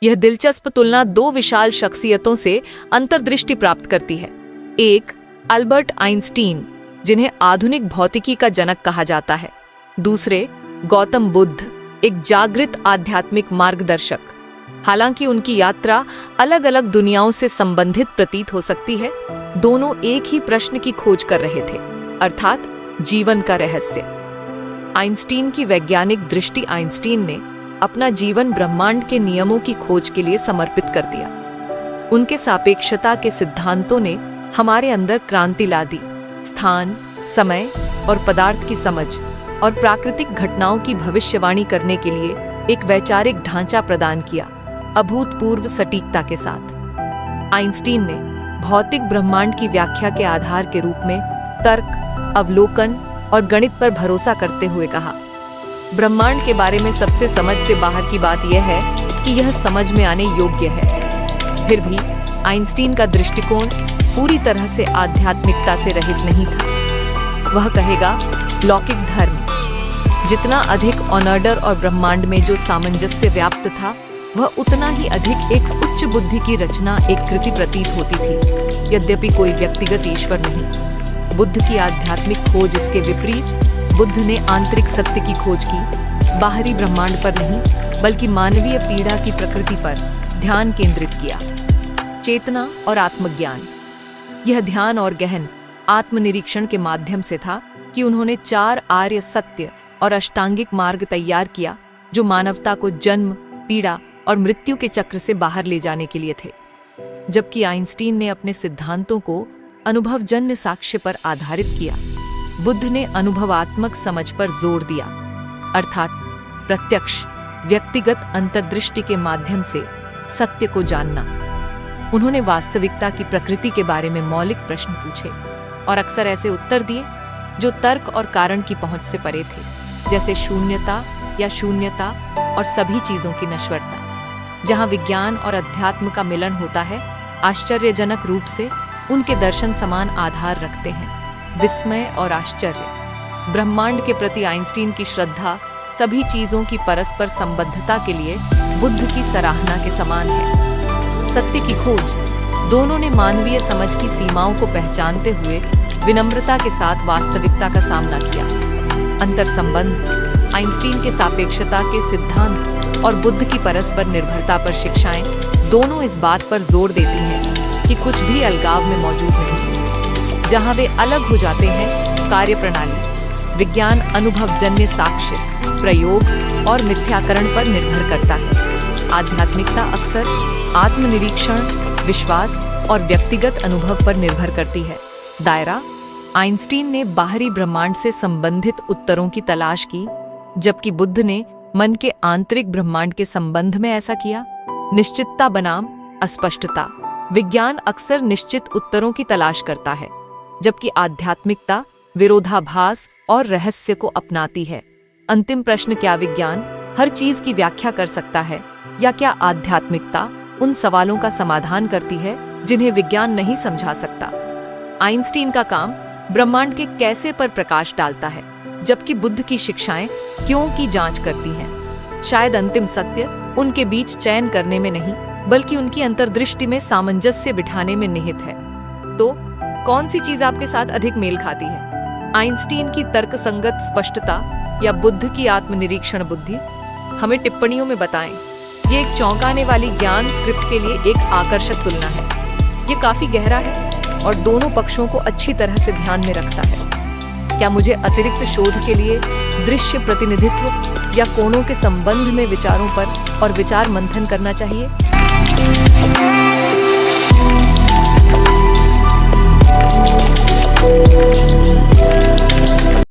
यह दिलचस्प तुलना दो विशाल शख्सियतों से अंतर्दृष्टि प्राप्त करती है। एक, अल्बर्ट आइंस्टीन, जिन्हें आधुनिक भौतिकी का जनक कहा जाता है। दूसरे, गौतम बुद्ध, एक जागृत आध्यात्मिक मार्गदर्शक। हालांकि उनकी यात्रा अलग अलग दुनियाओं से संबंधित प्रतीत हो सकती है, दोनों एक ही प्रश्न की खोज कर रहे थे, अर्थात जीवन का रहस्य। आइंस्टीन की वैज्ञानिक दृष्टि। आइंस्टीन ने अपना जीवन ब्रह्मांड के नियमों की खोज के लिए समर्पित कर दिया। उनके सापेक्षता के सिद्धांतों ने हमारे अंदर क्रांति ला दी। स्थान, समय और पदार्थ की समझ और प्राकृतिक घटनाओं की भविष्यवाणी करने के लिए एक वैचारिक ढांचा प्रदान किया, अभूतपूर्व सटीकता के साथ। आइंस्टीन ने भौतिक ब्रह्मांड की व्याख्या के आधार के रूप में तर्क, अवलोकन और गणित पर भरोसा करते हुए कहा, ब्रह्मांड के बारे में सबसे समझ से बाहर की बात यह है कि यह समझ में आने योग्य है। फिर भी आइंस्टीन का दृष्टिकोण पूरी तरह से आध्यात्मिकता से रहित नहीं था। वह कहेगा, लौकिक धर्म जितना अधिक ऑनर्डर और ब्रह्मांड में जो सामंजस्य व्याप्त था, वह उतना ही अधिक एक उच्च बुद्धि की रचना, एक कृति प्रतीत होती थी, यद्यपि कोई व्यक्तिगत ईश्वर नहीं। बुद्ध की आध्यात्मिक खोज इसके विपरीत। बुद्ध ने आंतरिक सत्य की खोज की, बाहरी ब्रह्मांड पर नहीं बल्कि मानवीय पीड़ा की प्रकृति पर ध्यान केंद्रित किया। चेतना और आत्मज्ञान। यह ध्यान और गहन आत्मनिरीक्षण के माध्यम से था कि उन्होंने 4 आर्य सत्य और अष्टांगिक मार्ग तैयार किया, जो मानवता को जन्म, पीड़ा और मृत्यु के चक्र से बाहर ले जाने के लिए थे। जबकि आइंस्टीन ने अपने सिद्धांतों को अनुभवजन्य साक्ष्य पर आधारित किया, बुद्ध ने अनुभवात्मक समझ पर जोर दिया, अर्थात प्रत्यक्ष व्यक्तिगत अंतर्दृष्टि के माध्यम से सत्य को जानना। उन्होंने वास्तविकता की प्रकृति के बारे में मौलिक प्रश्न पूछे और अक्सर ऐसे उत्तर दिए जो तर्क और कारण की पहुंच से परे थे, जैसे शून्यता या शून्यता और सभी चीजों की नश्वरता। जहां विज्ञान और अध्यात्म का मिलन होता है, आश्चर्यजनक रूप से उनके दर्शन समान आधार रखते हैं, विस्मय और आश्चर्य। ब्रह्मांड के प्रति आइंस्टीन की श्रद्धा सभी चीजों की परस्पर संबद्धता के लिए बुद्ध की सराहना के समान है। सत्य की खोज। दोनों ने मानवीय समझ की सीमाओं को पहचानते हुए विनम्रता के साथ वास्तविकता का सामना किया। अंतर संबंध। आइंस्टीन के सापेक्षता के सिद्धांत और बुद्ध की परस्पर निर्भरता पर शिक्षाएं दोनों इस बात पर जोर देती हैं कि कुछ भी अलगाव में मौजूद नहीं। जहां वे अलग हो जाते हैं, कार्यप्रणाली, विज्ञान अनुभवजन्य साक्ष्य, प्रयोग और मिथ्याकरण पर निर्भर करता है। आध्यात्मिकता अक्सर आत्मनिरीक्षण, विश्वास और व्यक्तिगत अनुभव पर निर्भर करती है। दायरा। आइंस्टीन ने बाहरी ब्रह्मांड से संबंधित उत्तरों की तलाश की, जबकि बुद्ध ने मन के आंतरिक ब्रह्मांड के संबंध में ऐसा किया। निश्चितता बनाम अस्पष्टता। विज्ञान अक्सर निश्चित उत्तरों की तलाश करता है, जबकि आध्यात्मिकता विरोधाभास और रहस्य को अपनाती है। अंतिम प्रश्न, क्या विज्ञान हर चीज की व्याख्या कर सकता है, या क्या आध्यात्मिकता उन सवालों का समाधान करती है जिन्हें विज्ञान नहीं समझा सकता? आइंस्टीन का काम ब्रह्मांड के कैसे पर प्रकाश डालता है, जबकि बुद्ध की शिक्षाएं क्यों की जांच करती हैं। शायद अंतिम सत्य उनके बीच चयन करने में नहीं, बल्कि उनकी अंतर्दृष्टि में सामंजस्य बिठाने में निहित है। तो कौन सी चीज आपके साथ अधिक मेल खाती है, आइंस्टीन की तर्कसंगत स्पष्टता या बुद्ध की आत्मनिरीक्षण बुद्धि? हमें टिप्पणियों में बताएं। ये एक चौंकाने वाली ज्ञान स्क्रिप्ट के लिए एक आकर्षक तुलना है। ये काफी गहरा है और दोनों पक्षों को अच्छी तरह से ध्यान में रखता है। क्या मुझे अतिरिक्त शोध के लिए दृश्य प्रतिनिधित्व या कोणों के संबंध में विचारों पर और विचार मंथन करना चाहिए?